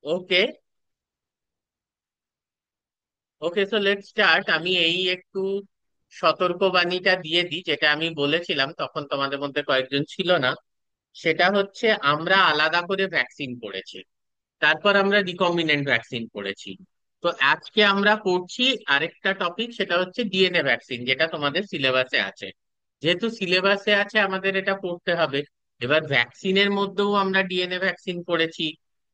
Okay, okay, so let's start. আমি এই একটু সতর্কবাণীটা দিয়ে দিই, যেটা আমি বলেছিলাম তখন তোমাদের মধ্যে কয়েকজন ছিল না। সেটা হচ্ছে, আমরা আলাদা করে ভ্যাকসিন করেছি, তারপর আমরা রিকম্বিনেন্ট ভ্যাকসিন করেছি। তো আজকে আমরা করছি আরেকটা টপিক, সেটা হচ্ছে ডিএনএ ভ্যাকসিন, যেটা তোমাদের সিলেবাসে আছে। যেহেতু সিলেবাসে আছে, আমাদের এটা পড়তে হবে। এবার ভ্যাকসিনের মধ্যেও আমরা ডিএনএ ভ্যাকসিন করেছি,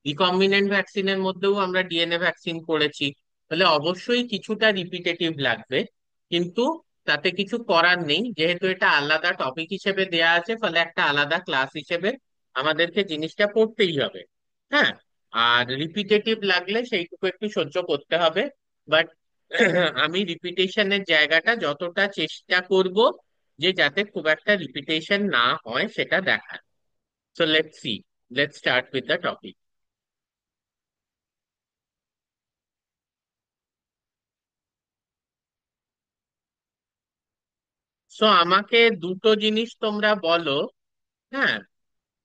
রিকম্বিনেন্ট ভ্যাকসিনের মধ্যেও আমরা ডিএনএ ভ্যাকসিন করেছি। তাহলে অবশ্যই কিছুটা রিপিটেটিভ লাগবে, কিন্তু তাতে কিছু করার নেই। যেহেতু এটা আলাদা টপিক হিসেবে দেয়া আছে, ফলে একটা আলাদা ক্লাস হিসেবে আমাদেরকে জিনিসটা পড়তেই হবে। হ্যাঁ, আর রিপিটেটিভ লাগলে সেইটুকু একটু সহ্য করতে হবে। বাট আমি রিপিটেশনের জায়গাটা যতটা চেষ্টা করব, যে যাতে খুব একটা রিপিটেশন না হয় সেটা দেখার। So let's see, let's start with the topic. So আমাকে দুটো জিনিস তোমরা বলো। হ্যাঁ,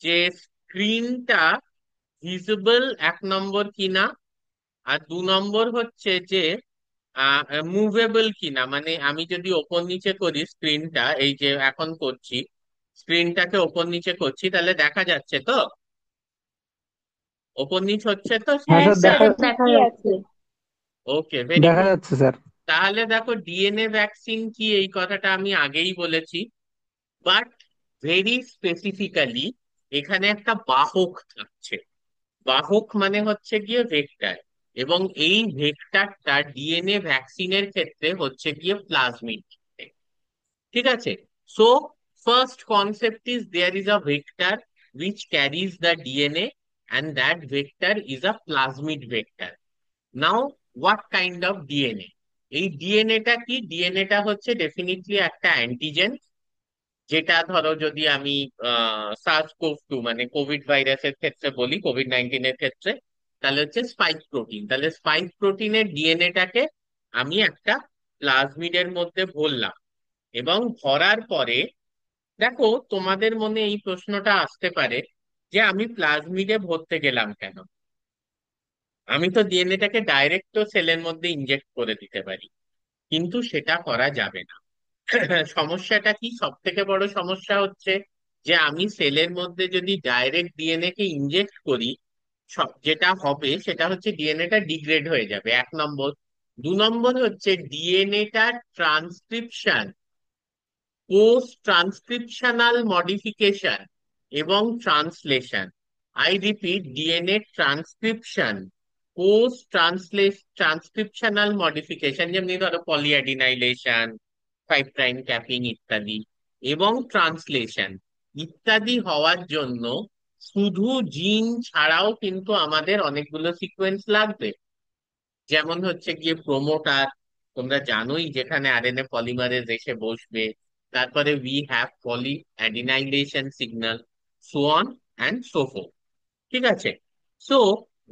যে স্ক্রিনটা ভিজিবল এক নম্বর কিনা, আর দু নম্বর হচ্ছে যে মুভেবল কিনা। মানে আমি যদি ওপর নিচে করি স্ক্রিনটা, এই যে এখন করছি, স্ক্রিনটাকে ওপর নিচে করছি, তাহলে দেখা যাচ্ছে তো? ওপর নিচ হচ্ছে তো হ্যাঁ হ্যাঁ স্যার, স্ক্রিনটা? স্যার, দেখা ঠিকই আছে। ওকে, ভেরি দেখা গুড। যাচ্ছে স্যার। তাহলে দেখো, ডিএনএ ভ্যাকসিন কি এই কথাটা আমি আগেই বলেছি, বাট ভেরি স্পেসিফিক্যালি এখানে একটা বাহক থাকছে। বাহক মানে হচ্ছে গিয়ে ভেক্টর, এবং এই ভেক্টরটা ডিএনএ ভ্যাকসিনের ক্ষেত্রে হচ্ছে গিয়ে প্লাজমিড। ঠিক আছে? So first concept is, there is a vector which carries the DNA, and that vector is a plasmid vector. Now, what kind of DNA? এই ডিএনএটা কি? ডিএনএটা হচ্ছে ডেফিনেটলি একটা অ্যান্টিজেন, যেটা ধরো যদি আমি সার্স কোভ টু মানে কোভিড ভাইরাসের ক্ষেত্রে বলি, কোভিড-19 এর ক্ষেত্রে, তাহলে হচ্ছে স্পাইক প্রোটিন। তাহলে স্পাইক প্রোটিনের ডিএনএটাকে আমি একটা প্লাজমিডের মধ্যে ভরলাম, এবং ভরার পরে দেখো, তোমাদের মনে এই প্রশ্নটা আসতে পারে যে আমি প্লাজমিডে ভরতে গেলাম কেন? আমি তো ডিএনএটাকে ডাইরেক্ট তো সেলের মধ্যে ইনজেক্ট করে দিতে পারি, কিন্তু সেটা করা যাবে না। সমস্যাটা কি? সব থেকে বড় সমস্যা হচ্ছে যে আমি সেলের মধ্যে যদি ডাইরেক্ট ডিএনএ কে ইনজেক্ট করি, সব যেটা হবে সেটা হচ্ছে ডিএনএটা ডিগ্রেড হয়ে যাবে, এক নম্বর। দু নম্বর হচ্ছে ডিএনএটা ট্রান্সক্রিপশন, পোস্ট ট্রান্সক্রিপশনাল মডিফিকেশন এবং translation. I repeat, DNA transcription, post transcriptional modification, যেমনি ধরো পলিঅ্যাডিনাইলেশন, 5' ক্যাপিং ইত্যাদি, এবং ট্রান্সলেশন ইত্যাদি হওয়ার জন্য শুধু জিন ছাড়াও কিন্তু আমাদের অনেকগুলো সিকোয়েন্স লাগবে। যেমন হচ্ছে গিয়ে প্রোমোটার, তোমরা জানোই, যেখানে আরএনএ পলিমারেজ এসে বসবে। তারপরে we have poly adenylation signal, so on and so forth. ঠিক আছে? So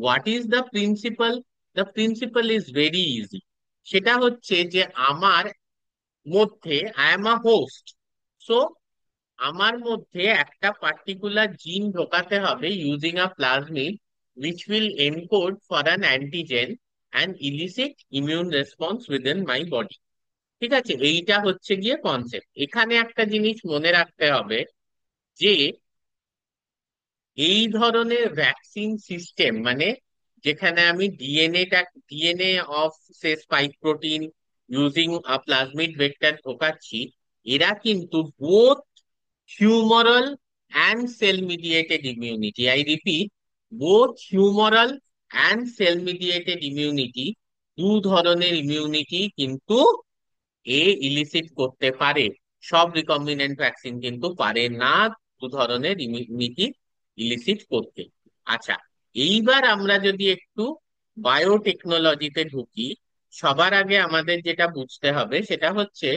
what is the principle? The principle is very easy. সেটা হচ্ছে যে আমার মধ্যে, I am a host, so আমার মধ্যে একটা পার্টিকুলার জিন ঢোকাতে হবে using a plasmid, which will encode for an antigen and elicit immune response within my body. ঠিক আছে? এইটা হচ্ছে গিয়ে কনসেপ্ট। এখানে একটা জিনিস মনে রাখতে হবে, যে এই ধরনের ভ্যাকসিন সিস্টেম, মানে যেখানে আমি DNA of say spike protein using a plasmid vector ঢোকাচ্ছি, এরা কিন্তু both humoral and cell mediated immunity. I repeat, both humoral and cell mediated immunity, দু ধরনের ইমিউনিটি কিন্তু ইলিসিট করতে পারে। সব রিকম্বিনেন্ট ভ্যাকসিন কিন্তু পারে না দু ধরনের ইমিউনিটি ইলিসিট করতে। আচ্ছা, এইবার আমরা যদি একটু বায়োটেকনোলজিতে ঢুকি, সবার আগে আমাদের যেটা বুঝতে হবে সেটা হচ্ছে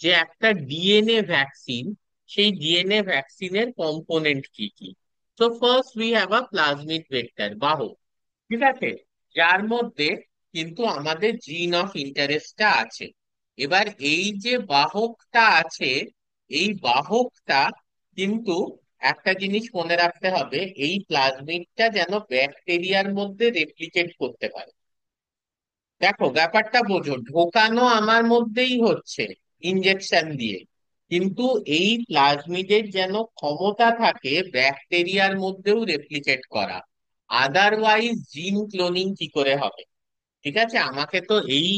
যে একটা ডিএনএ ভ্যাকসিন, সেই ডিএনএ ভ্যাকসিনের কম্পোনেন্ট কি কি। তো first we have a plasmid vector, বাহক। ঠিক আছে? যার মধ্যে কিন্তু আমাদের জিন অফ ইন্টারেস্টটা আছে। এবার এই যে বাহকটা আছে, এই বাহকটা কিন্তু একটা জিনিস মনে রাখতে হবে, এই প্লাজমিডটা যেন ব্যাকটেরিয়ার মধ্যে রেপ্লিকেট করতে পারে। দেখো ব্যাপারটা বোঝো, ঢোকানো আমার মধ্যেই হচ্ছে ইনজেকশন দিয়ে, কিন্তু এই প্লাজমিডের যেন ক্ষমতা থাকে ব্যাকটেরিয়ার মধ্যেও রেপ্লিকেট করা, আদারওয়াইজ জিন ক্লোনিং কি করে হবে? ঠিক আছে, আমাকে তো এই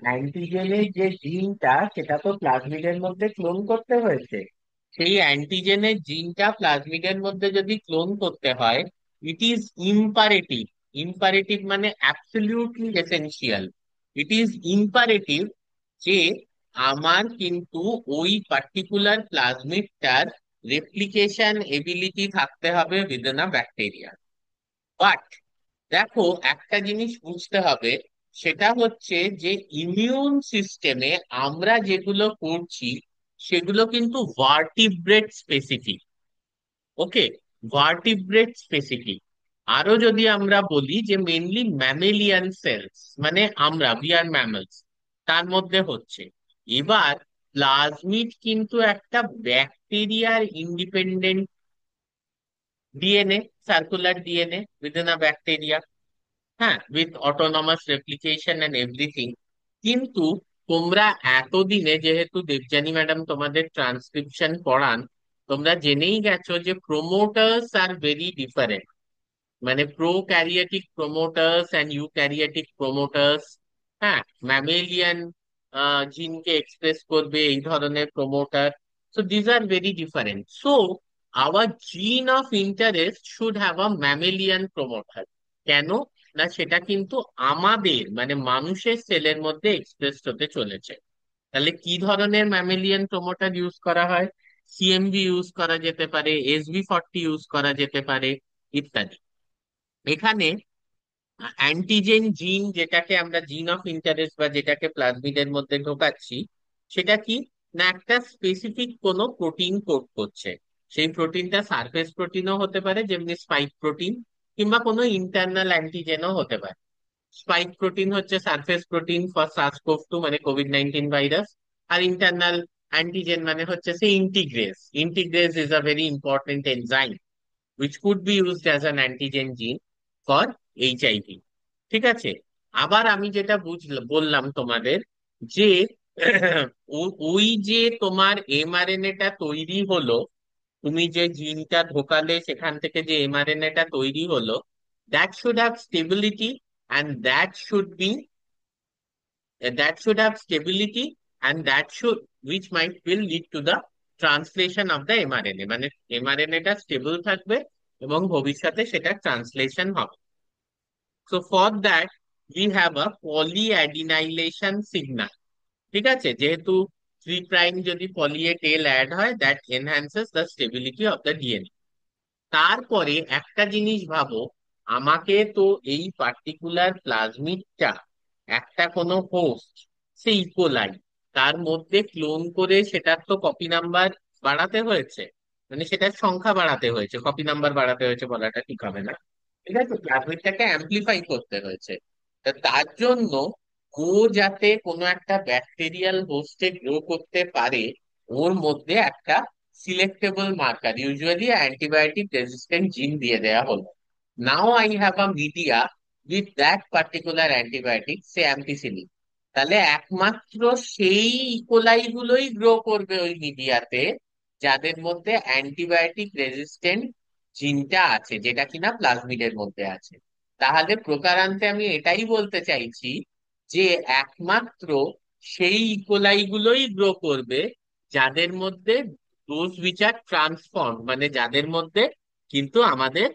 অ্যান্টিজেনের যে জিনটা সেটা তো প্লাজমিডের মধ্যে ক্লোন করতে হয়েছে। সেই অ্যান্টিজেনের জিনটা প্লাজমিডের মধ্যে যদি ক্লোন করতে হয়, ইট ইজ ইম্পারেটিভ। ইম্পারেটিভ মানে absolutely essential. It is imperative যে আমার কিন্তু ওই পার্টিকুলার প্লাজমিডটার রেপ্লিকেশন এবিলিটি থাকতে হবে উইদিন আ ব্যাকটেরিয়া। বাট দেখো, একটা জিনিস বুঝতে হবে, সেটা হচ্ছে যে ইমিউন সিস্টেমে আমরা যেগুলো করছি সেগুলো কিন্তু ভার্টিব্রেট স্পেসিফিক। ওকে, ভার্টিব্রেট স্পেসিফিক। আরো যদি আমরা বলি যে মেনলি ম্যামেলিয়ান সেলস, মানে আমরা উই আর ম্যামলস, তার মধ্যে হচ্ছে। এবার প্লাজমিড কিন্তু একটা ব্যাকটেরিয়ার independent DNA, circular DNA within a bacteria, হ্যাঁ, with autonomous replication and everything. কিন্তু তোমরা এতদিনে যেহেতু দেবযানী ম্যাডাম তোমাদের ট্রান্সক্রিপশন পড়ান, তোমরা জেনেই গেছো যে প্রোমোটার্স আর ভেরি ডিফারেন্ট। মানে prokaryotic promoters and eukaryotic promoters, হ্যাঁ, ম্যামেলিয়ান জিনকে এক্সপ্রেস করবে এই ধরনের promoter. So these are very different. So our gene of interest should have a mammalian promoter. কেন? না সেটা কিন্তু আমাদের মানে মানুষের সেলের মধ্যে এক্সপ্রেস হতে চলেছে। তাহলে কি ধরনের ম্যামেলিয়ান প্রোমোটার ইউজ করা হয়? সিএমভি ইউজ করা যেতে পারে, SV40 ইউজ করা যেতে পারে, ইত্যাদি। এখানে অ্যান্টিজেন জিন, যেটাকে আমরা জিন অফ ইন্টারেস্ট বা যেটাকে প্লাজমিডের মধ্যে ঢোকাচ্ছি, সেটা কি না একটা স্পেসিফিক কোনো প্রোটিন কোড করছে। সেই প্রোটিনটা সারফেস প্রোটিনও হতে পারে যেমনি স্পাইক প্রোটিন, কিংবা কোনো ইন্টারনাল অ্যান্টিজেনও হতে পারে। স্পাইক প্রোটিন হচ্ছে সারফেস প্রোটিন ফর SARS-CoV-2 মানে কোভিড-19 ভাইরাস। আর ইন্টারনাল অ্যান্টিজেন মানে হচ্ছে say integrase. Integrase is a very important enzyme which could be used as an antigen gene for HIV। ঠিক আছে, আবার আমি যেটা বললাম তোমাদের যে ওই যে তোমার এমআরএনএটা তৈরি হলো, তুমি যে জিনটা ঢোকালে সেখান থেকে যে এমআরএনএটা তৈরি হলো, that should have stability, and that should be that should have stability, and that should, which might will lead to the translation of the mRNA, মানে এমআরএনএটা স্টেবল থাকবে এবং ভবিষ্যতে সেটা ট্রান্সলেশন হবে। So for that we have a polyadenylation signal. ঠিক আছে, যেহেতু 3' যদি পলি এ টেল অ্যাড হয়, that enhances the stability of the DNA. তারপরে একটা জিনিস ভাবো, আমাকে তো এই পার্টিকুলার প্লাজমিডটা একটা কোনো হোস্ট, সেই ইকোলাই, তার মধ্যে ক্লোন করে সেটার তো কপি নাম্বার বাড়াতে হয়েছে, মানে সেটার সংখ্যা বাড়াতে হয়েছে, কপি নাম্বার বাড়াতে হয়েছে বলাটা ঠিক হবে না। ঠিক আছে, প্লাজমিডটাকে অ্যাম্প্লিফাই করতে হয়েছে। তা তার জন্য ও যাতে কোনো একটা ব্যাকটেরিয়াল হোস্টে গ্রো করতে পারে, ওর মধ্যে একটা selectable marker, usually antibiotic resistant জিন দিয়ে দেয়া হলো। Now I have a media with that particular antibiotic, say ampicillin. তাহলে একমাত্র সেই ইকোলাই গুলোই গ্রো করবে ওই মিডিয়াতে যাদের মধ্যে অ্যান্টিবায়োটিক রেজিস্ট্যান্ট জিনটা আছে, যেটা কিনা প্লাজমিডের মধ্যে আছে। তাহলে প্রকারান্তে আমি এটাই বলতে চাইছি যে একমাত্র সেই ইকোলাই গুলোই গ্রো করবে যাদের মধ্যে দোজ উইচ আর ট্রান্সফর্ম, মানে যাদের মধ্যে কিন্তু আমাদের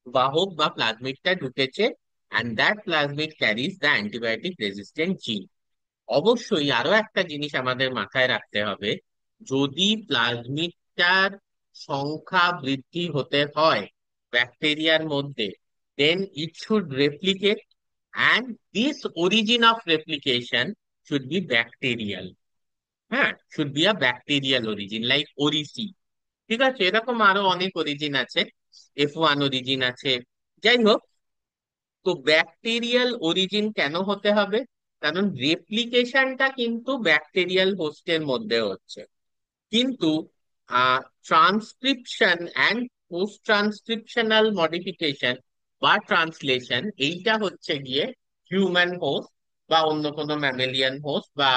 বাহক বা প্লাজমিডটা ঢুকেছে, and that plasmid carries the antibiotic resistant জিন। অবশ্যই আরো একটা জিনিস আমাদের মাথায় রাখতে হবে, যদি প্লাজমিডটার সংখ্যা বৃদ্ধি হতে হয় ব্যাকটেরিয়ার মধ্যে, then it should replicate, and this origin of replication should be bacterial. হ্যাঁ, should be a bacterial origin, like ori C. ঠিক আছে, এরকম আরো অনেক অরিজিন আছে, F1 অরিজিন আছে। যাই হোক, তো ব্যাকটেরিয়াল অরিজিন কেন হতে হবে? কারণ রেপ্লিকেশনটা কিন্তু ব্যাকটেরিয়াল হোস্টের মধ্যে হচ্ছে। কিন্তু transcription and post transcriptional modification বা ট্রান্সলেশন, এইটা হচ্ছে গিয়ে হিউম্যান হোস্ট বা অন্য কোনো ম্যামেলিয়ান হোস্ট বা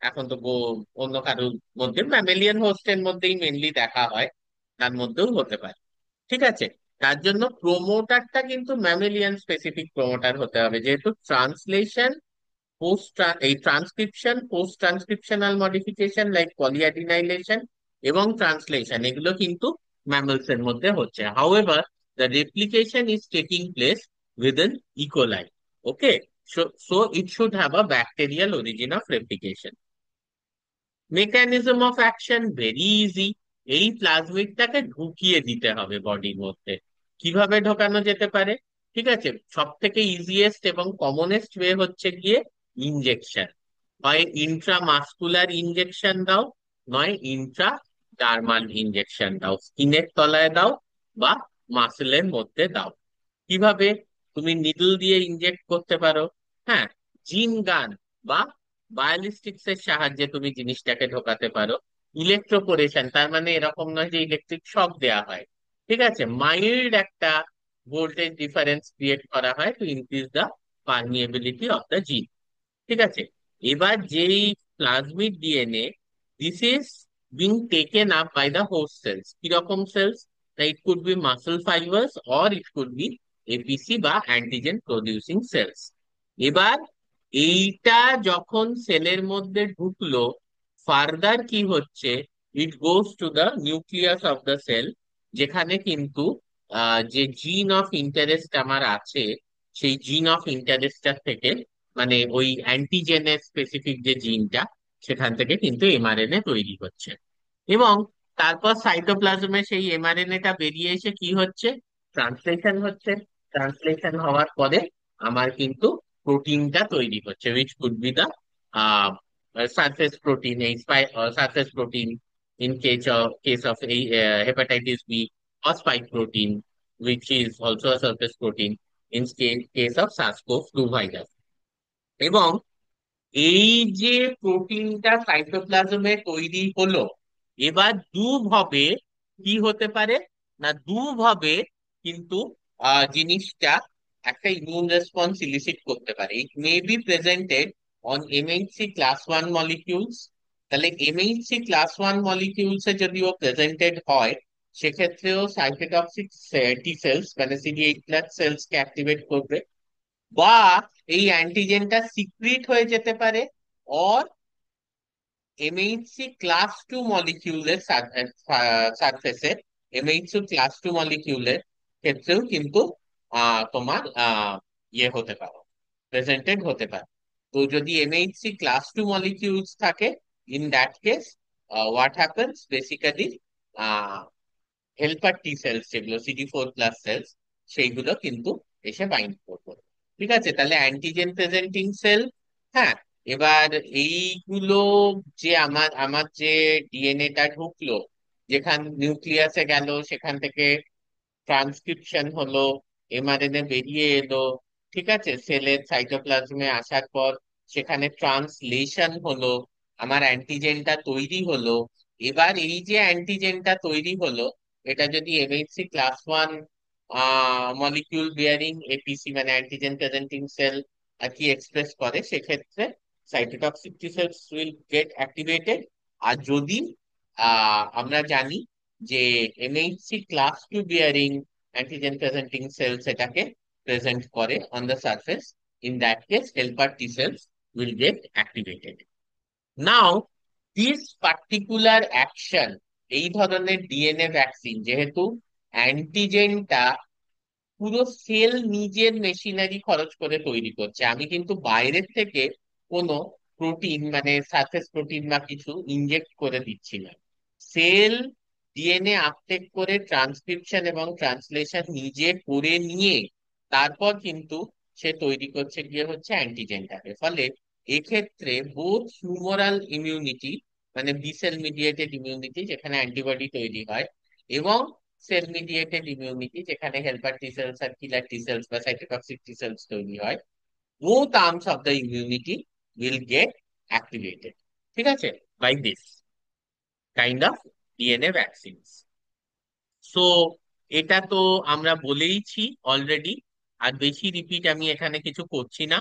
এখন তো অন্য কারোর মধ্যে ম্যামেলিয়ান হোস্টের মধ্যেই মেনলি দেখা হয়, তার মধ্যেও হতে পারে। ঠিক আছে, তার জন্য প্রোমোটারটা কিন্তু ম্যামেলিয়ান স্পেসিফিক প্রোমোটার হতে হবে, যেহেতু ট্রান্সলেশন এই transcription post transcriptional modification like polyadenylation এবং ট্রান্সলেশন এগুলো কিন্তু ম্যামলস এর মধ্যে হচ্ছে। However the replication is taking place within E coli. Okay, so it should have a bacterial origin of replication. Mechanism of action very easy. এই প্লাজমিডটাকে ঢুকিয়ে দিতে হবে বডির মধ্যে। কিভাবে ঢোকানো যেতে পারে? ঠিক আছে, সব থেকে ইজিয়েস্ট এবং কমনেস্ট ওয়ে হচ্ছে গিয়ে ইনজেকশন। হয় ইন্ট্রামাসকুলার ইনজেকশন দাও, নয় ইন্ট্রা ডার্মাল ইনজেকশন দাও, স্কিনের তলায় দাও বা মাসেলের মধ্যে দাও। কিভাবে? তুমি নিডল দিয়ে ইনজেক্ট করতে পারো। হ্যাঁ, জিন গান বা বায়োলিস্টিক্স এর সাহায্যে তুমি জিনিসটাকে ঢোকাতে পারো। ইলেকট্রোপোরেশন, তার মানে এরকম নয় যে ইলেকট্রিক শক দেওয়া হয়। ঠিক আছে, মাইল্ড একটা ভোল্টেজ ডিফারেন্স ক্রিয়েট করা হয় to increase the permeability of the gene. ঠিক আছে, এবার যেই plasmid DNA, this is being taken up by the host cells. কিরকম cells? It could be muscle fibres or it could be APC বা antigen producing cells. এবার এইটা যখন সেলের মধ্যে ঢুকলো, ফার্দার কি হচ্ছে, it goes to the nucleus of the cell, যেখানে কিন্তু যে জিন অফ ইন্টারেস্ট আমার আছে, সেই জিন অফ ইন্টারেস্টটা থেকে, মানে ওই অ্যান্টিজেনের স্পেসিফিক যে জিনটা, সেখান থেকে কিন্তু এমআরএনএ তৈরি হচ্ছে। এবং তারপর সাইটোপ্লাজমে সেই এমআরএনএটা বেরিয়ে এসে কি হচ্ছে, ট্রান্সলেশন হচ্ছে। ট্রান্সলেশন হওয়ার পরে আমার কিন্তু প্রোটিনটা তৈরি হচ্ছে, which could be the surface protein, এই surface protein in case of এই hepatitis B, or spike protein, which is also a surface protein in case of SARS-CoV-2 virus. এবং এই যে প্রোটিনটা সাইটোপ্লাজমে তৈরি হলো, এবার দুভাবে কি হতে পারে, না দুভাবে কিন্তু জিনিসটা একটা ইমিউন রেসপন্স ইলিসিট করতে পারে। It may be presented on MHC class one molecules. তাহলে এমএইচসি ক্লাস ওয়ান মলিকিউলস এ যদিও প্রেজেন্টেড হয়, সেক্ষেত্রেও সাইটোটক্সিক টি সেলস মানে CD8 প্লাস সেলস কে অ্যাক্টিভেট করবে, বা এই অ্যান্টিজেনটা সিক্রিট হয়ে যেতে পারে, অর এমএইচসি ক্লাস টু মলিকিউলের সারফেসে, এমএইচসি ক্লাস টু মলিকিউলের ক্ষেত্রেও কিন্তু তোমার ইয়ে হতে পারে, প্রেজেন্টেড হতে পারে। তো যদি এমএইচসি ক্লাস টু মলিকিউলস থাকে, in that case what happens basically, helper T cells যেগুলো CD4 প্লাস সেলস, সেইগুলো কিন্তু এসে বাইন্ড করবে। ঠিক আছে, তাহলে অ্যান্টিজেন প্রেজেন্টিং সেল। হ্যাঁ, এবার এইগুলো যে আমার আমার যে ডিএনএটা ঢুকলো, যেখান নিউক্লিয়াসে গেল, সেখান থেকে ট্রান্সক্রিপশন হলো, এমআরএনএ বেরিয়ে এলো। ঠিক আছে, সেলের সাইটোপ্লাজমে আসার পর সেখানে ট্রান্সলেশন হলো, আমার অ্যান্টিজেনটা তৈরি হলো। এবার এই যে অ্যান্টিজেনটা তৈরি হলো, এটা যদি MHC class one molecule bearing APC মানে অ্যান্টিজেন প্রেজেন্টিং সেল আর কি এক্সপ্রেস করে, সেক্ষেত্রে cytotoxic T cells will get activated. আর যদি আমরা জানি যে MHC class two bearing antigen presenting cell সেটাকে প্রেজেন্ট করে on the surface, in that case helper T cells will get activated. Now this particular action, এই ধরনের ডিএনএ ভ্যাকসিন, যেহেতু অ্যান্টিজেনটা পুরো সেল নিজের মেশিনারি খরচ করে তৈরি করছে, আমি কিন্তু বাইরের থেকে কোনো প্রোটিন মানে সারফেস প্রোটিন বা কিছু ইনজেক্ট করে দিচ্ছি না। সেল ডিএনএ আপটেক করে ট্রান্সক্রিপশন এবং ট্রান্সলেশন নিজে করে নিয়ে তারপর কিন্তু সে তৈরি করছে গিয়ে হচ্ছে অ্যান্টিজেনটাকে। ফলে এক্ষেত্রে বোথ হিউমোরাল ইমিউনিটি মানে বি সেল মিডিয়েটেড ইমিউনিটি যেখানে অ্যান্টিবডি তৈরি হয়, এবং সেল মিডিয়েটেড ইমিউনিটি যেখানে হেল্পার টি সেলস আর কিলার টি সেলস বা সাইটোটক্সিক টি সেলস তৈরি হয়, both arms of the immunity will get activated. ঠিক আছে, by this kind of DNA vaccine. So এটা তো আমরা বলেইছি অলরেডি, আর বেশি রিপিট আমি এখানে কিছু করছি না।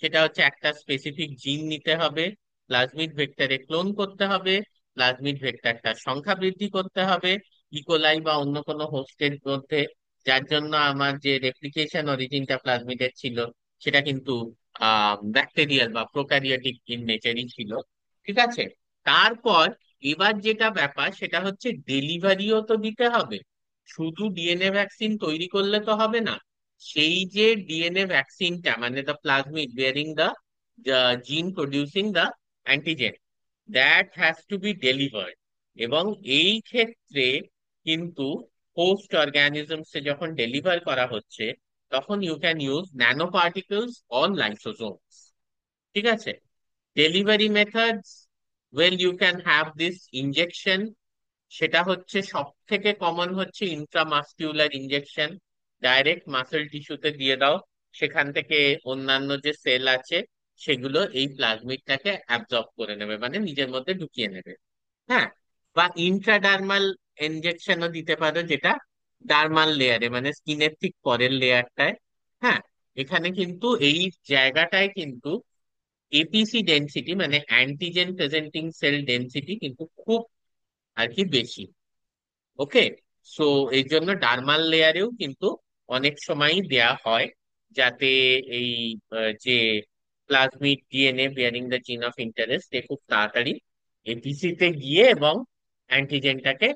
সেটা হচ্ছে একটা স্পেসিফিক জিন নিতে হবে, প্লাজমিড ভেক্টরে ক্লোন করতে হবে, প্লাজমিড ভেক্টরটার সংখ্যা বৃদ্ধি করতে হবে ইকোলাই বা অন্য কোনো হোস্টের মধ্যে, যার জন্য আমার যে রেপ্লিকেশন অরিজিনটা প্লাজমিডের ছিল সেটা কিন্তু ব্যাকটেরিয়াল বা প্রোক্যারিওটিক ইন নেচারই ছিল। ঠিক আছে। তারপর এবার যেটা ব্যাপার সেটা হচ্ছে ডেলিভারিও তো দিতে হবে। শুধু ডিএনএ ভ্যাকসিন তৈরি করলে তো হবে না। সেই যে ডিএনএ ভ্যাকসিনটা মানে দ্য প্লাজমিড বিয়ারিং দ্য জিন producing the antigen, that has to B delivered. এবং এই ক্ষেত্রে কিন্তু হোস্ট অর্গানিজমসে যখন ডেলিভার করা হচ্ছে, তখন you can use nano particles on lysosomes. ঠিক আছে। Delivery methods, well you can have this injection. সেটা হচ্ছে সব থেকে কমন হচ্ছে ইন্ট্রামাসকিউলার ইনজেকশন। ডাইরেক্ট মাসল টিস্যুতে দিয়ে দাও, সেখান থেকে অন্যান্য যে সেল আছে সেগুলো এই প্লাজমিডটাকে অ্যাবজর্ব করে নেবে, মানে নিজের মধ্যে ঢুকিয়ে নেবে। হ্যাঁ। বা ইন্ট্রাডার্মাল ইনজেকশনও দিতে পারো, যেটা ডার্মাল লেয়ারে মানে স্কিনের ঠিক পরের লেয়ারটায়। হ্যাঁ। এখানে কিন্তু এই জায়গাটায় কিন্তু এপিসি ডেনসিটি মানে অ্যান্টিজেন প্রেজেন্টিং সেল ডেনসিটি কিন্তু খুব আর কি বেশি। ওকে। সো এই জন্য ডার্মাল লেয়ারেও কিন্তু অনেক সময়ই দেয়া হয়, যাতে এই যে প্লাজমিড ডিএনএ বিয়ারিং দ্য জিন অফ ইন্টারেস্ট এ খুব তাড়াতাড়ি এপিসি তে গিয়ে এবং অ্যান্টিজেনটাকে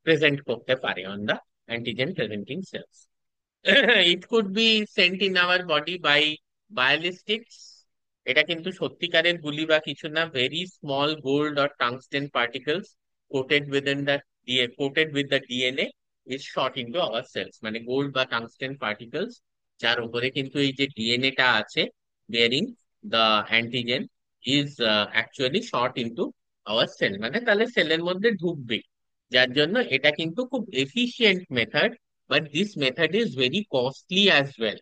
প্রেজেন্ট করতে পারে on the antigen presenting cells. It could be sent in our body by biolistics. এটা কিন্তু সত্যিকারের গুলি বা কিছু না, very small gold or tungsten particles coated within the coated with the DNA is shot into our cells. মানে gold বা tungsten particles যার উপরে কিন্তু এই যে ডিএনএ টা আছে bearing the antigen is actually shot into our cell, মানে তাহলে সেলের মধ্যে ঢুকবে। যার জন্য এটা কিন্তু খুব efficient method, but this method is very costly as well.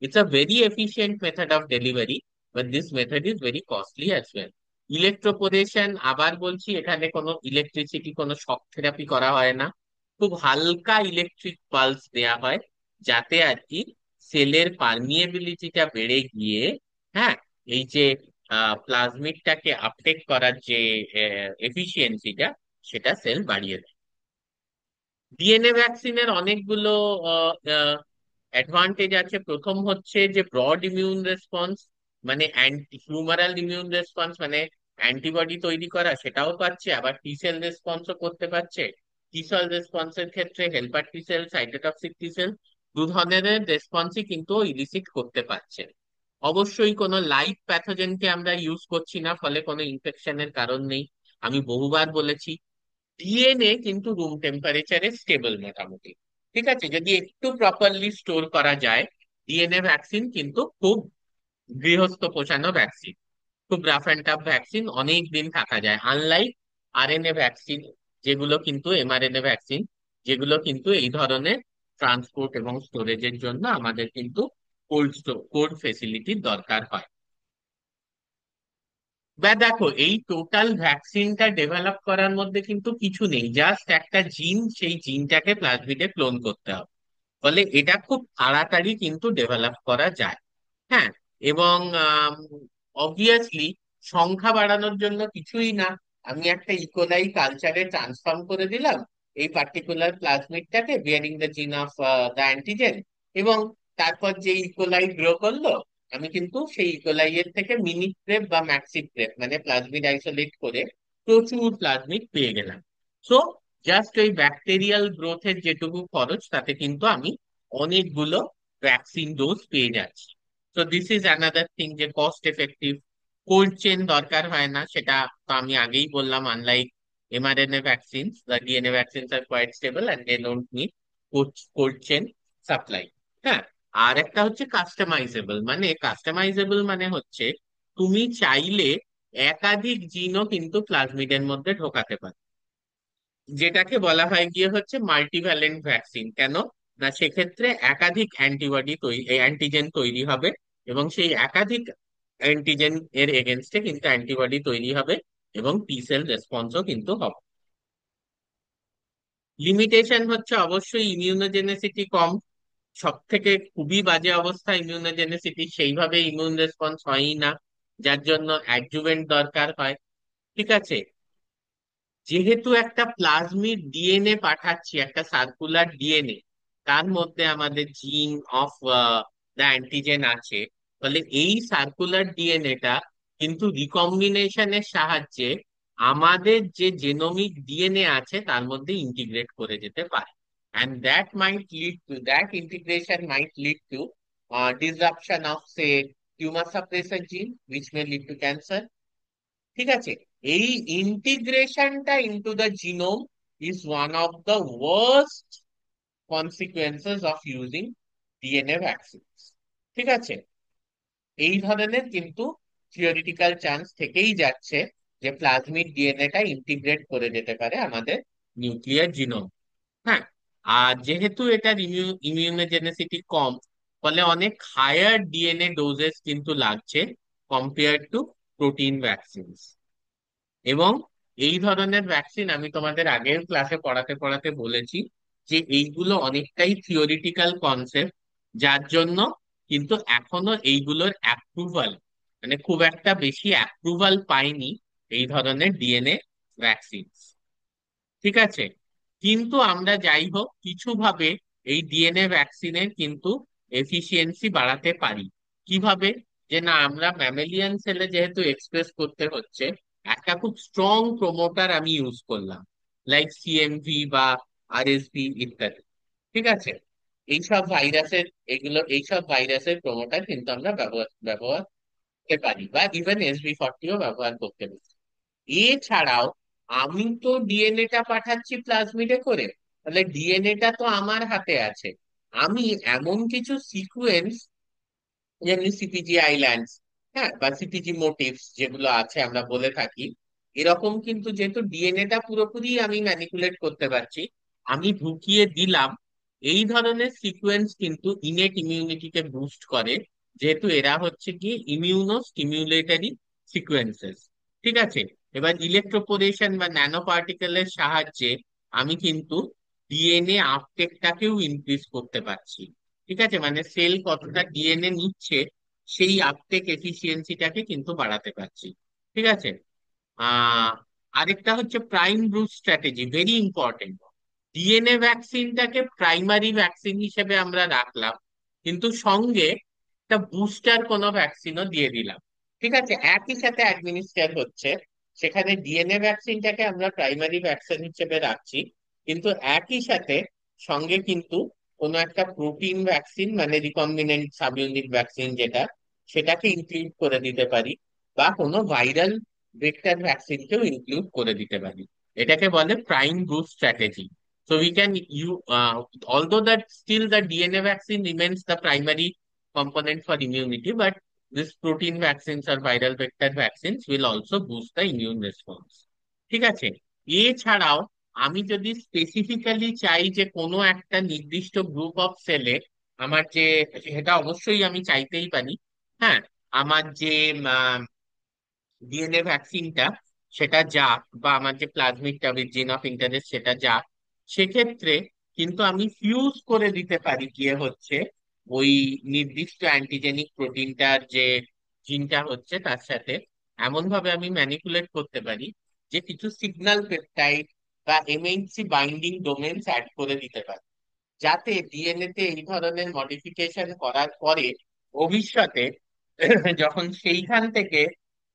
It's a very efficient method of delivery, but this method is very costly as well. ইলেকট্রোপোরেশন, আবার বলছি, এখানে কোনো ইলেকট্রিসিটি, কোনো শক থেরাপি করা হয় না। খুব হালকা ইলেকট্রিক পালস দেয়া হয়, যাতে আর কি সেলের পারমিয়েবিলিটিটা বেড়ে গিয়ে, হ্যাঁ, এই যে প্লাজমিডটাকে আপটেক করার যে এফিসিয়েন্সিটা, সেটা সেল বাড়িয়ে দেয়। ডিএনএ ভ্যাকসিনের অনেকগুলো অ্যাডভান্টেজ আছে। প্রথম হচ্ছে যে ব্রড ইমিউন রেসপন্স, মানে হিউমারাল ইমিউন রেসপন্স, মানে অ্যান্টিবডি তৈরি করা সেটাও পাচ্ছে, আবার টি সেল রেসপন্সও করতে পারছে। টি সেল রেসপন্সের ক্ষেত্রে helper T sell, cytotoxic T sell, দু ধরনের রেসপন্সই কিন্তু ইলিসিট করতে পারছে। অবশ্যই কোনো লাইভ প্যাথোজেনকে আমরা ইউজ করছি না, ফলে কোনো ইনফেকশনের কারণ নেই। আমি বহুবার বলেছি, ডিএনএ কিন্তু রুম টেম্পারেচারে স্টেবল মোটামুটি। ঠিক আছে, যদি একটু প্রপারলি স্টোর করা যায়। ডিএনএ ভ্যাকসিন কিন্তু খুব গৃহস্থ পোষানো ভ্যাকসিন, খুব রাফ অ্যান্ড টাফ ভ্যাকসিন, অনেক দিন থাকা যায়। আনলাইক আরএনএ ভ্যাকসিন, যেগুলো কিন্তু এমআরএনএ ভ্যাকসিন, যেগুলো কিন্তু এই ধরনের ট্রান্সপোর্ট এবং স্টোরেজের জন্য আমাদের কিন্তু কোল্ড ফেসিলিটির দরকার হয়। বা দেখো, এই টোটাল ভ্যাকসিনটা ডেভেলপ করার মধ্যে কিন্তু কিছু নেই, জাস্ট একটা জিন, সেই জিনটাকে প্লাজমিডে ক্লোন করতে হবে। ফলে এটা খুব তাড়াতাড়ি কিন্তু ডেভেলপ করা যায়। হ্যাঁ। এবং অবভিয়াসলি সংখ্যা বাড়ানোর জন্য কিছুই না, আমি একটা ইকোলাই কালচারে ট্রান্সফর্ম করে দিলাম এই পার্টিকুলার প্লাজমিডটাকে বিয়ারিং দ্য জিন অফ দ্য অ্যান্টিজেন, এবং তারপর যে ইকোলাই গ্রো করলো, আমি কিন্তু সেই ইকোলাই এর থেকে মিনি প্রেপ বা ম্যাক্সি প্রেপ মানে প্লাজমিড আইসোলেট করে প্রচুর প্লাজমিড পেয়ে গেলাম। সো জাস্ট ওই ব্যাকটেরিয়াল গ্রোথের যেটুকু খরচ, তাতে কিন্তু আমি অনেকগুলো ভ্যাকসিন ডোজ পেয়ে যাচ্ছি। তো দিস ইজ অ্যানাদার থিং, যে কস্ট এফেক্টিভ। কোল্ড চেন দরকার হয় না, সেটা তো আমি আগেই বললাম। Unlike mRNA vaccines, the DNA vaccines are quite stable and they don't need cold chain supply. হ্যাঁ। আর একটা হচ্ছে কাস্টমাইজেবল। মানে কাস্টমাইজেবল মানে হচ্ছে তুমি চাইলে একাধিক জিনও কিন্তু প্লাজমিডের মধ্যে ঢোকাতে পারো, যেটাকে বলা হয় গিয়ে হচ্ছে মাল্টিভ্যালেন্ট ভ্যাকসিন। কেন? না, সেক্ষেত্রে একাধিক অ্যান্টিবডি তৈরি, অ্যান্টিজেন তৈরি হবে, এবং সেই একাধিক অ্যান্টিজেন এর এগেনস্টে কিন্তু অ্যান্টিবডি তৈরি হবে, এবং টি সেল রেসপন্সও কিন্তু হবে। লিমিটেশন হচ্ছে অবশ্যই ইমিউনোজেনেসিটি কম, সব থেকে খুবই বাজে অবস্থা ইমিউনোজেনেসিটি, সেইভাবে ইমিউন রেসপন্স হয়ই না, যার জন্য অ্যাডজুভেন্ট দরকার হয়। ঠিক আছে, যেহেতু একটা প্লাজমিড ডিএনএ পাঠাচ্ছি, একটা সার্কুলার ডিএনএ, তার মধ্যে আমাদের জিন অফ দ্য অ্যান্টিজেন আছে, ফলে এই সার্কুলার ডিএনএটা কিন্তু রিকম্বিনেশনের সাহায্যে আমাদের যে জেনোমিক ডিএনএ আছে তার মধ্যে ইন্টিগ্রেট করে যেতে পারে, and that integration might lead to disruption of say tumor suppressor gene which may lead to cancer। ঠিক আছে, এই ইন্টিগ্রেশনটা into the genome is one of the worst consequences of using DNA vaccine. ঠিক আছে, এই ধরনের কিন্তু থিওরিটিক্যাল চান্স থেকেই যাচ্ছে যে প্লাজমিড ডিএনএটা ইন্টিগ্রেট করে যেতে পারে আমাদের নিউক্লিয়ার জিনোম। হ্যাঁ, আর যেহেতু এটার ইমিউনোজেনেসিটি কম, ফলে অনেক হায়ার ডিএনএ ডোজেস কিন্তু লাগছে কম্পেয়ার টু প্রোটিন ভ্যাকসিন। এবং এই ধরনের ভ্যাকসিন আমি তোমাদের আগের ক্লাসে পড়াতে পড়াতে বলেছি যে এইগুলো অনেকটাই থিওরিটিক্যাল কনসেপ্ট, যার জন্য কিন্তু এখনো এইগুলোর অ্যাপ্রুভাল, মানে খুব একটা বেশি অ্যাপ্রুভাল পায়নি এই ধরনের ডিএনএ ভ্যাকসিন। ঠিক আছে, কিন্তু আমরা যাই হোক কিছুভাবে এই ডিএনএ ভ্যাকসিনের কিন্তু এফিসিয়েন্সি বাড়াতে পারি। কিভাবে? যে না, আমরা ম্যামেলিয়ান সেলে যেহেতু এক্সপ্রেস করতে হচ্ছে, একটা খুব স্ট্রং প্রমোটার আমি ইউজ করলাম, লাইক সিএমভি বা আরএসভি ইত্যাদি। ঠিক আছে, এইসব ভাইরাসের, এইসব ভাইরাসের প্রমোটার কিন্তু আমরা ব্যবহার ব্যবহার করতে পারি, বা ইভেন SV40ও ব্যবহার করতে পারি। এছাড়াও আমি তো ডিএনএটা পাঠাচ্ছি প্লাজমিডে করে, তাহলে ডিএনএটা তো আমার হাতে আছে। আমি এমন কিছু সিকুয়েন্স, যেমনি সিপিজি আইল্যান্ডস, হ্যাঁ, বা সিপিজি মোটিভস যেগুলো আছে আমরা বলে থাকি, এরকম কিন্তু যেহেতু ডিএনএটা পুরোপুরি আমি ম্যানিপুলেট করতে পারছি, আমি ঢুকিয়ে দিলাম। এই ধরনের সিকুয়েন্স কিন্তু ইনেট ইমিউনিটিকে বুস্ট করে, যেহেতু এরা হচ্ছে কি ইমিউনো স্টিমুলেটরি সিকুয়েন্সেস। ঠিক আছে, এবার ইলেকট্রোপোরেশন বা ন্যানো পার্টিকেলের সাহায্যে আমি কিন্তু ডিএনএ আপটেকটাকেও ইনক্রিজ করতে পারছি। ঠিক আছে, মানে সেল কতটা ডিএনএ নিচ্ছে সেই আপটেক এফিসিয়েন্সিটাকে কিন্তু বাড়াতে পারছি। ঠিক আছে, আহ আরেকটা হচ্ছে prime boost strategy, very important. DNA ভ্যাকসিনটাকে প্রাইমারি ভ্যাকসিন হিসেবে আমরা রাখলাম, কিন্তু সঙ্গে একটা বুস্টার কোনো ভ্যাকসিনও দিয়ে দিলাম। ঠিক আছে, একই সাথে অ্যাডমিনিস্টার হচ্ছে, সেখানে ডিএনএ ভ্যাকসিনটাকে আমরা প্রাইমারি ভ্যাকসিন হিসেবে রাখছি, কিন্তু একই সাথে সঙ্গে কিন্তু কোনো একটা প্রোটিন ভ্যাকসিন মানে রিকম্বিনেন্ট সাবইউনিট ভ্যাকসিন যেটা, সেটাকে ইনক্লুড করে দিতে পারি, বা কোনো ভাইরাল ভেক্টর ভ্যাকসিনকেও ইনক্লুড করে দিতে পারি। এটাকে বলে prime boost strategy. So we can you although that still the DNA vaccine remains the primary component for immunity, but this protein vaccines or viral vector vaccines will also boost the immune response। ঠিক আছে, এছাড়াও আমি যদি specifically চাই যে কোনো একটা নির্দিষ্ট গ্রুপ অফ সেলে আমার যে, সেটা অবশ্যই আমি চাইতেই পারি, হ্যাঁ, আমার যে ডিএনএ ভ্যাকসিনটা সেটা যাক, বা আমার যে প্লাজমিডটা জিন অফ ইন্টারেস্ট সেটা যাক, সেক্ষেত্রে কিন্তু আমি ফিউজ করে দিতে পারি গিয়ে হচ্ছে ওই নির্দিষ্ট অ্যান্টিজেনিক প্রোটিনটার যে জিনটা হচ্ছে তার সাথে, এমন ভাবে আমি ম্যানিপুলেট করতে পারি যে কিছু সিগন্যাল পেপটাইড বা এমএইচসি বাইন্ডিং ডোমেনস অ্যাড করে দিতে পারি, যাতে ডিএনএ তে এই ধরনের মডিফিকেশন করার পরে ভবিষ্যতে যখন সেইখান থেকে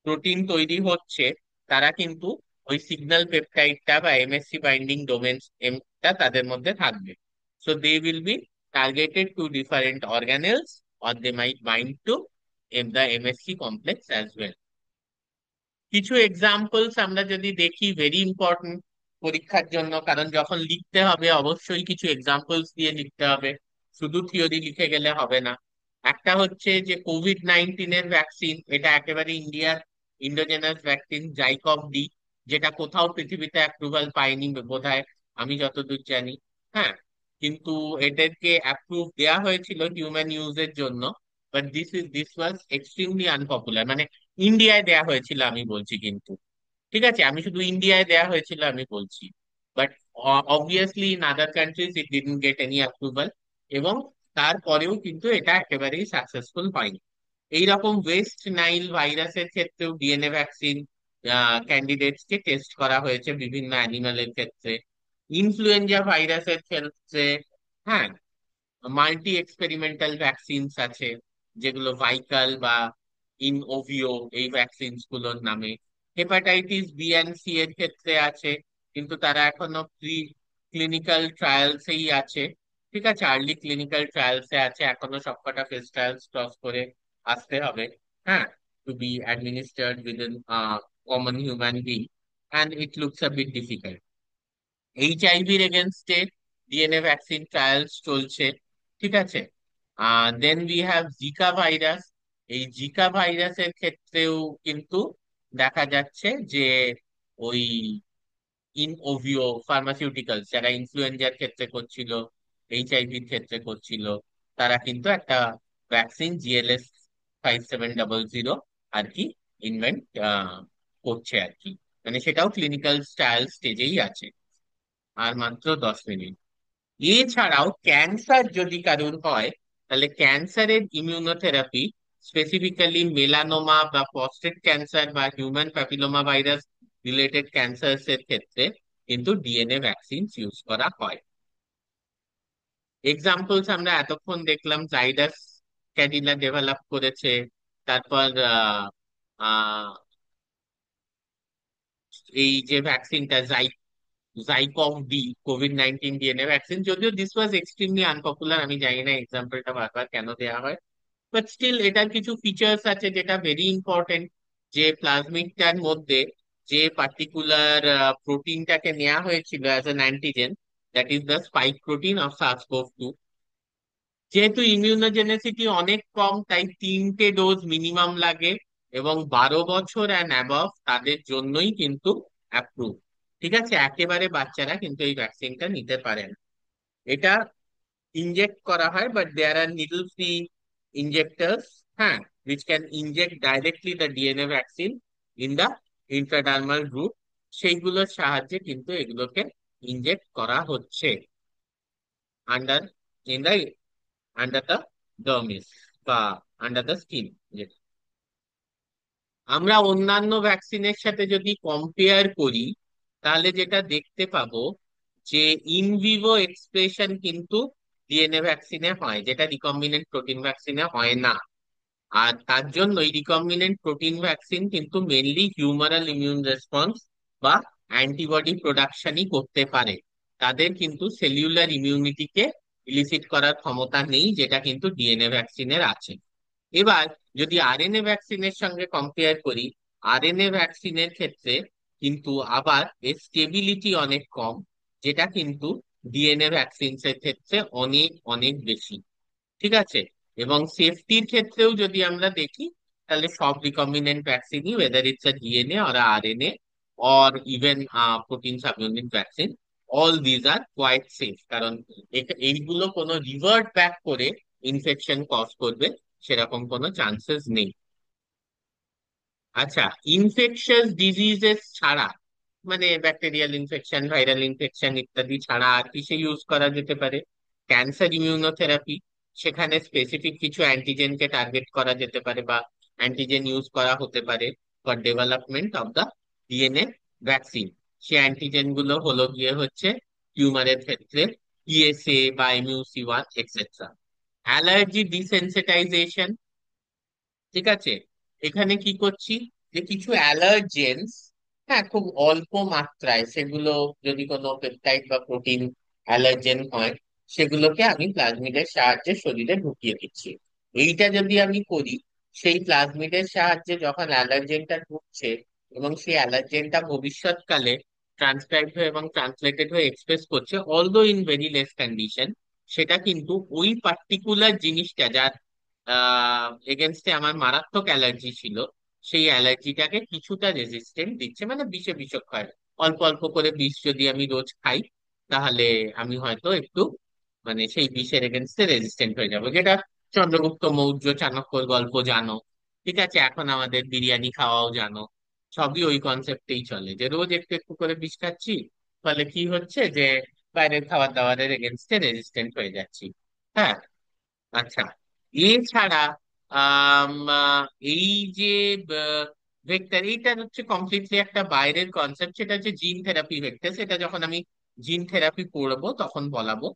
প্রোটিন তৈরি হচ্ছে, তারা কিন্তু ওই সিগন্যাল পেপটাইডটা বা এমএসসি বাইন্ডিং ডোমেনস এমটা তাদের মধ্যে থাকবে। So they will be targeted to different organelles, or they might bind to the MSC complex as well. কিছু এক্সাম্পলস আমরা যদি দেখি, ভেরি ইম্পর্টেন্ট পরীক্ষার জন্য, কারণ যখন লিখতে হবে অবশ্যই কিছু এক্সাম্পলস দিয়ে লিখতে হবে, শুধু থিওরি লিখে গেলে হবে না। একটা হচ্ছে যে কোভিড-19 ভ্যাকসিন, এটা একেবারে ইন্ডিয়ার ইন্ডোজেনাস ভ্যাকসিন জাইকভ ডি, যেটা কোথাও পৃথিবীতে অ্যাপ্রুভাল পায়নি বোধহয়, আমি যতদূর জানি। হ্যাঁ, কিন্তু এদেরকে অ্যাপ্রুভ দেয়া হয়েছিল হিউম্যান ইউজের জন্য, but this was extremely unpopular, মানে ইন্ডিয়ায় দেয়া হয়েছিল আমি বলছি কিন্তু। ঠিক আছে, আমি শুধু ইন্ডিয়ায় দেয়া হয়েছিল আমি বলছি, but obviously in other countries it didn't get any approval, এবং তারপরেও কিন্তু এটা একেবারেই সাকসেসফুল হয়নি। এইরকম ওয়েস্ট নাইল ভাইরাসের ক্ষেত্রেও ডিএনএ ভ্যাকসিন ক্যান্ডিডেটস কে টেস্ট করা হয়েছে বিভিন্ন অ্যানিমালের ক্ষেত্রে। ইনফ্লুয়েঞ্জা ভাইরাসের ক্ষেত্রে, হ্যাঁ, মাল্টি এক্সপেরিমেন্টাল ভ্যাকসিনস আছে, যেগুলো ভাইকাল বা ইন ওভিও এই ভ্যাকসিনস গুলোর নামে। হেপাটাইটিস বি অ্যান্ড সি এর ক্ষেত্রে আছে, কিন্তু তারা এখনো প্রি ক্লিনিক্যাল ট্রায়ালসেই আছে। ঠিক আছে, আর্লি ক্লিনিক্যাল ট্রায়ালসে আছে, এখনো সবকটা ফেজ ট্রায়ালস ক্রস করে আসতে হবে। হ্যাঁ, to be administered within common human being, and it looks a bit difficult. এইচআইভির এগেনস্টে ডিএনএ ভ্যাকসিন ট্রায়ালস চলছে। ঠিক আছে, then we have Zika virus. এই জিকা ভাইরাসের ক্ষেত্রেও কিন্তু দেখা যাচ্ছে যে ওই ইন ওভিও ফার্মাসিউটিক্যালস যারা ইনফ্লুয়েঞ্জার ক্ষেত্রে করছিল, এইচআইভির ক্ষেত্রে করছিল, তারা কিন্তু একটা ভ্যাকসিন জিএলএস 5700 আর কি ইনভেন্ট করছে আর কি। মানে সেটাও ক্লিনিক্যাল ট্রায়াল স্টেজেই আছে। আর মাত্র 10 মিনিট। এছাড়াও ক্যান্সার যদি কারোর হয়, তাহলে ক্যান্সারের ইমিউনোথেরাপি, স্পেসিফিক্যালি মেলানোমা বা প্রস্টেট ক্যান্সার বা human papilloma virus related cancers এর ক্ষেত্রে কিন্তু ডিএনএ ভ্যাকসিন ইউজ করা হয়। এক্সাম্পলস আমরা এতক্ষণ দেখলাম, জাইডাস ক্যাডিলা ডেভেলপ করেছে, তারপর আহ আহ, এই যে ভ্যাকসিনটা ZyCoV D, COVID-19 DNA vaccine, যদিও দিস ওয়াজ এক্সট্রিমলি আনপপুলার, আমি জানি না এক্সাম্পলটা বারবার কেন দেওয়া হয়, বাট স্টিল এটার কিছু ফিচার্স আছে যেটা ভেরি ইম্পর্টেন্ট। যে প্লাজমিডটার মধ্যে যে পার্টিকুলার প্রোটিনটাকে নেওয়া হয়েছিল as an antigen, that is the spike protein of SARS. যেহেতু ইমিউনোজেনেসিটি অনেক কম, তাই 3টে ডোজ মিনিমাম লাগে, এবং 12 বছর অ্যান্ড অ্যাবভ তাদের জন্যই কিন্তু অ্যাপ্রুভ। ঠিক আছে, একেবারে বাচ্চারা কিন্তু এই ভ্যাকসিনটা নিতে পারেন। এটা ইনজেক্ট করা হয়, but there are needle free injectors, হ্যাঁ, which can inject directly the DNA vaccine in the intradermal route। সেইগুলোর সাহায্যে কিন্তু এগুলোকে ইনজেক্ট করা হচ্ছে under in the under the dermis বা আন্ডার দ্য স্কিন। আমরা অন্যান্য ভ্যাকসিনের সাথে যদি কম্পেয়ার করি, তাহলে যেটা দেখতে পাবো যে ইনভিভো এক্সপ্রেশন কিন্তু ডিএনএ ভ্যাকসিনে হয়, যেটা রিকম্বিনেন্ট প্রোটিন ভ্যাকসিনে হয় না। আর তার জন্যই রিকম্বিনেন্ট প্রোটিন ভ্যাকসিন কিন্তু মেনলি হিউমারাল ইমিউন রেসপন্স বা অ্যান্টিবডি প্রোডাকশনই করতে পারে। তাদের কিন্তু সেলুলার ইমিউনিটিকে ইলিসিট করার ক্ষমতা নেই, যেটা কিন্তু ডিএনএ ভ্যাকসিনের আছে। এবার যদি আরএনএ ভ্যাকসিনের সঙ্গে কম্পেয়ার করি, আরএনএ ভ্যাকসিনের ক্ষেত্রে কিন্তু আবার এর স্টেবিলিটি অনেক কম, যেটা কিন্তু ডিএনএ ভ্যাকসিনস এর ক্ষেত্রে অনেক অনেক বেশি। ঠিক আছে, এবং সেফটির ক্ষেত্রেও যদি আমরা দেখি, তাহলে সব রিকম্বিনেন্ট ভ্যাকসিনই, whether it's a DNA or RNA or even protein subunit vaccine, all these are quite safe. কারণ এইগুলো কোনো রিভার্ট ব্যাক করে ইনফেকশন কজ করবে সেরকম কোনো চান্সেস নেই। আচ্ছা, ইনফেকশাস ডিজিজেস ছাড়া, মানে ব্যাকটেরিয়াল ইনফেকশন, ভাইরাল ইনফেকশন ইত্যাদি ছাড়া আর কিসে ইউজ করা যেতে পারে? ক্যান্সার ইমিউনোথেরাপি, সেখানে স্পেসিফিক কিছু অ্যান্টিজেনকে টার্গেট করা যেতে পারে বা অ্যান্টিজেন ইউজ করা হতে পারে for development of the DNA vaccine. Say antigen গুলো হলো গিয়ে হচ্ছে টিউমারের ক্ষেত্রে পিএসএ বা MUC1 এক্সেট্রা। অ্যালার্জি ডিসেনসিটাইজেশন, ঠিক আছে, এখানে কি করছি, যে কিছু অ্যালার্জেন্স, হ্যাঁ, খুব অল্প মাত্রায় সেগুলো, যদি কোনো পেপটাইড বা প্রোটিন অ্যালার্জেন হয়, সেগুলোকে আমি প্লাজমিডের সাহায্যে শরীরে ঢুকিয়ে দিচ্ছি। এইটা যদি আমি করি, সেই প্লাজমিডের সাহায্যে যখন অ্যালার্জেনটা ঢুকছে, এবং সেই অ্যালার্জেনটা ভবিষ্যৎকালে ট্রান্সক্রাইব হয়ে এবং ট্রান্সলেটেড হয়ে এক্সপ্রেস করছে, although in very less condition, সেটা কিন্তু ওই পার্টিকুলার জিনিসটা যার এগেনস্টে আমার মারাত্মক অ্যালার্জি ছিল, সেই অ্যালার্জিটাকে কিছুটা রেজিস্ট্যান্ট দিচ্ছে। মানে বিষে বিষক্ষয়, অল্প অল্প করে বিষ যদি আমি রোজ খাই, তাহলে আমি হয়তো একটু, মানে সেই বিষের এগেনস্টে রেজিস্ট্যান্ট হয়ে যাবো, যেটা চন্দ্রগুপ্ত মৌর্য চাণক্যর গল্প জানো। ঠিক আছে, এখন আমাদের বিরিয়ানি খাওয়াও জানো, সবই ওই কনসেপ্টেই চলে, যে রোজ একটু একটু করে বিষ খাচ্ছি, ফলে কি হচ্ছে যে বাইরের খাবার দাবারের এগেনস্টে রেজিস্ট্যান্ট হয়ে যাচ্ছি। হ্যাঁ। আচ্ছা, এছাড়া এই যে ভেক্টর, এইটা হচ্ছে কমপ্লিটলি একটা বাইরের কনসেপ্ট, সেটা হচ্ছে জিন থেরাপি ভেক্টর। সেটা যখন আমি জিন থেরাপি পড়বো তখন বলাবো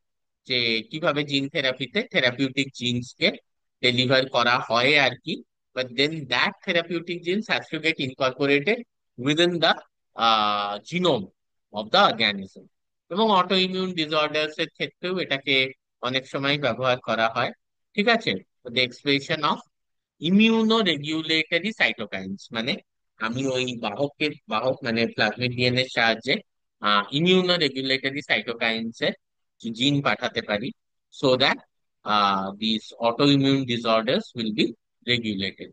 যে কিভাবে জিন থেরাপিতে থেরাপিউটিক জিনসকে ডেলিভার করা হয় আর কি। But then that therapeutic genes has to get incorporated within the genome of the organism. এবং অটো ইমিউন ডিসঅর্ডার্স এর ক্ষেত্রেও এটাকে অনেক সময় ব্যবহার করা হয়। ঠিক আছে, the expression of immuno regulatory cytokines, মানে আমি ওই বাহক মানে প্লাজমিড ডিএনএ এর সাহায্যে ইমিউনো রেগুলেটরি সাইটোকাইনস এর জিন পাঠাতে পারি, so that this auto immune disorders will be regulated.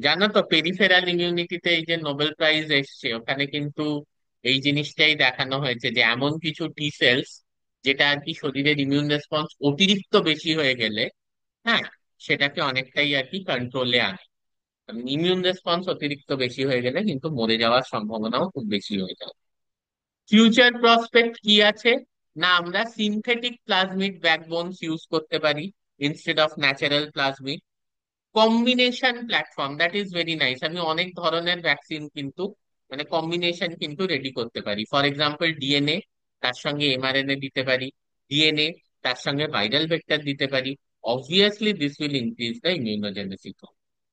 জানো তো পেরিফেরাল ইমিউনিটিতে এই যে নোবেল প্রাইজ এসছে, ওখানে কিন্তু এই জিনিসটাই দেখানো হয়েছে যে এমন কিছু টি সেলস যেটা আর কি শরীরের ইমিউন রেসপন্স অতিরিক্ত বেশি হয়ে গেলে, হ্যাঁ, সেটাকে অনেকটাই আর কি কন্ট্রোলে আনে। ইমিউন রেসপন্স অতিরিক্ত বেশি হয়ে গেলে কিন্তু মরে যাওয়ার সম্ভাবনাও খুব বেশি হয়ে যায়। ফিউচার প্রসপেক্ট কি আছে? না, আমরা সিনথেটিক প্লাজমিড ব্যাকবোনস ইউজ করতে পারি instead of natural plasmid. Combination platform, that is very nice. আমি অনেক ধরনের ভ্যাকসিন কিন্তু মানে কম্বিনেশন কিন্তু রেডি করতে পারি। ফর এক্সাম্পল ডিএনএ, তার সঙ্গে এমআরএনএ দিতে পারি, ডিএনএ তার সঙ্গে ভাইরাল ভেক্টর দিতে পারি। Obviously this will increase the immunogenicity.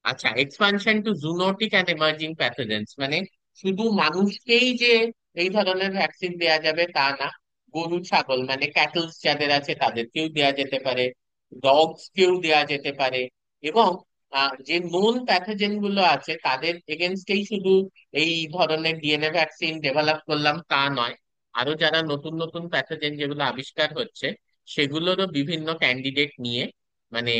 আচ্ছা, expansion to zoonotic and emerging pathogens, মানে শুধু মানুষকেই যে এই ধরনের ভ্যাকসিন দেওয়া যাবে তা না, গরু ছাগল মানে ক্যাটলস যাদের আছে তাদেরকেও দেওয়া যেতে পারে, ডগস কেও দেওয়া যেতে পারে। এবং যে নোন প্যাথোজেন গুলো আছে তাদের এগেনস্টেই শুধু এই ধরনের ডিএনএ ভ্যাকসিন ডেভেলপ করলাম তা নয়, আরো যারা নতুন নতুন প্যাথোজেন যেগুলো আবিষ্কার হচ্ছে সেগুলোরও বিভিন্ন ক্যান্ডিডেট নিয়ে, মানে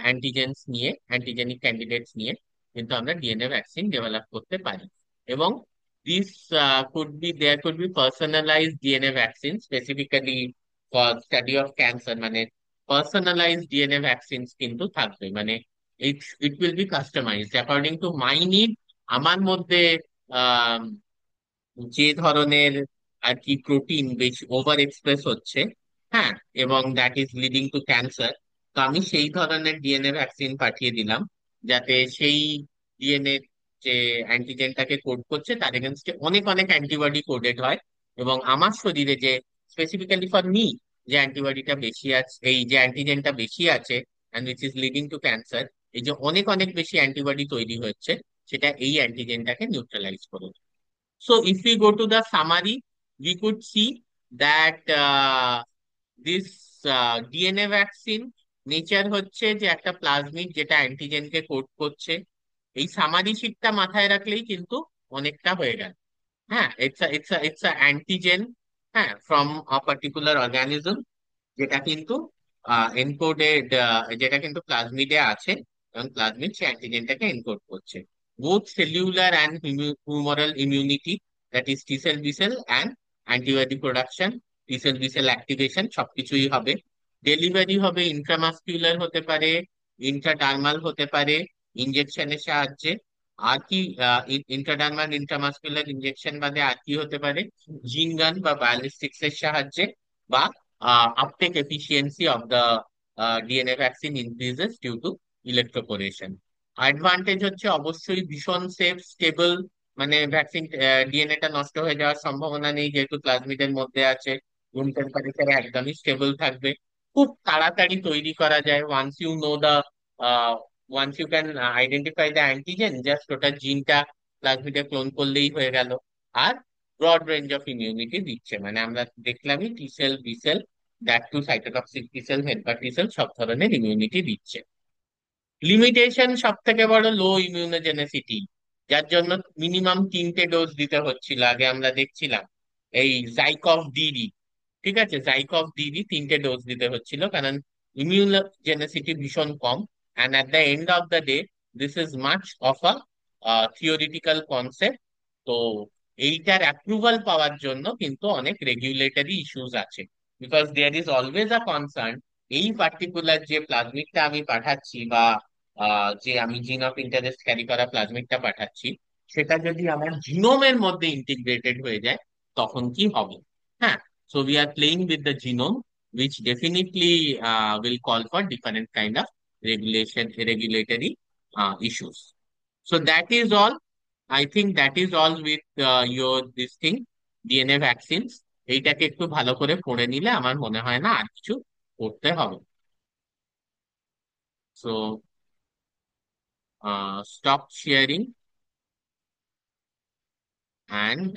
অ্যান্টিজেন্স নিয়ে, অ্যান্টিজেনিক ক্যান্ডিডেটস নিয়ে কিন্তু আমরা ডিএনএ ভ্যাকসিন ডেভেলপ করতে পারি। এবং this there could be personalized DNA vaccine specifically for study of cancer, মানে personalized ডিএনএ ভ্যাকসিনস কিন্তু থাকবে, মানে it will be customized according to my need. আমার মধ্যে আহ যে ধরনের আর কি প্রোটিন বেশি ওভার এক্সপ্রেস হচ্ছে, হ্যাঁ, এবং that is leading to cancer, তো আমি সেই ধরনের ডিএনএ ভ্যাকসিন পাঠিয়ে দিলাম যাতে সেই ডিএনএ যে অ্যান্টিজেনটাকে কোড করছে তার এগেনস্টে অনেক অনেক অ্যান্টিবডি কোডেড হয়। এবং আমার শরীরে যে স্পেসিফিক্যালি ফর মি যে অ্যান্টিবডিটা বেশি আছে, এই যে অ্যান্টিজেনটা বেশি আছে and which is leading to cancer, এই যে অনেক অনেক বেশি অ্যান্টিবডি তৈরি হচ্ছে, সেটা এই অ্যান্টিজেনটাকে নিউট্রালাইজ করে। So if we go to the summary, we could see that this DNA vaccine nature হচ্ছে যে একটা প্লাজমিড যেটা অ্যান্টিজেনকে কোড করছে। এই সামারি শিটটা মাথায় রাখলেই কিন্তু অনেকটা হয়ে গেল। হ্যাঁ, ইটস আ অ্যান্টিজেন, হ্যাঁ, ফ্রম আ পার্টিকুলার অর্গানিজম, যেটা কিন্তু এনকোডেড, যেটা কিন্তু প্লাজমিডে আছে, এবং প্লাজমিড সে অ্যান্টিজেনটাকে এনকোড করছে। Both cellular and humoral immunity, that is T cell B cell and antibody production, T cell B cell activation সবকিছুই হবে। ডেলিভারি হবে ইন্ট্রামাসকিউলার হতে পারে, ইন্ট্রাডার্মাল হতে পারে, ইনজেকশনের সাহায্যে। আর কি ইন্ট্রাডার্মাল ইন্ট্রামাসকুলার ইনজেকশন বাদে আর কি হতে পারে? জিন গান বা বায়োলিস্টিক্স এর সাহায্যে, বা uptake efficiency of the DNA vaccine increases due to electroporation. Advantage হচ্ছে অবশ্যই ভীষণ সেফ স্টেবল, মানে ভ্যাকসিন ডিএনএ টা নষ্ট হয়ে যাওয়ার সম্ভাবনা নেই যেহেতু প্লাজমিডের মধ্যে আছে। রুম টেম্পারেচারে একদমই স্টেবল থাকবে। খুব তাড়াতাড়ি তৈরি করা যায়, once you can identify the antigen, just ওটা জিনটা প্লাজমিডে ক্লোন করলেই হয়ে গেল। আর ব্রড রেঞ্জ অফ ইমিউনিটি দিচ্ছে, মানে আমরা দেখলামই T cell B cell, that too cytotoxic T cell, helper T cell, সব ধরনের ইমিউনিটি দিচ্ছে। লিমিটেশন সব থেকে বড় লো ইমিউনোজেনেসিটি, যার জন্য মিনিমাম 3টে ডোজ দিতে হচ্ছিল। আগে আমরা দেখছিলাম এই জাইকভ ডিডি, ঠিক আছে, জাইকভ ডিডি 3টে ডোজ দিতে হচ্ছিল কারণ ইমিউনোজেনেসিটি ভীষণ কম। And at the end of the day this is much of a theoretical concept. তো এইটার অ্যাপ্রুভাল পাওয়ার জন্য কিন্তু অনেক রেগুলেটরি ইস্যুস আছে, because there is always a concern এই পার্টিকুলার যে প্লাজমিডটা আমি পাঠাচ্ছি, বা যে আমি জিন অফ ইন্টারেস্ট ক্যারি করা প্লাজমিডটা পাঠাচ্ছি, সেটা যদি আমার জিনোমের মধ্যে ইন্টিগ্রেটেড হয়ে যায় তখন কি হবে? হ্যাঁ, so we are playing with the genome, which definitely will call for different kind of regulatory issues. So that is all. I think that is all with your this thing, DNA vaccines. এইটাকে একটু ভালো করে পড়ে নিলে আমার মনে হয় না আর কিছু করতে হবে। So stop sharing and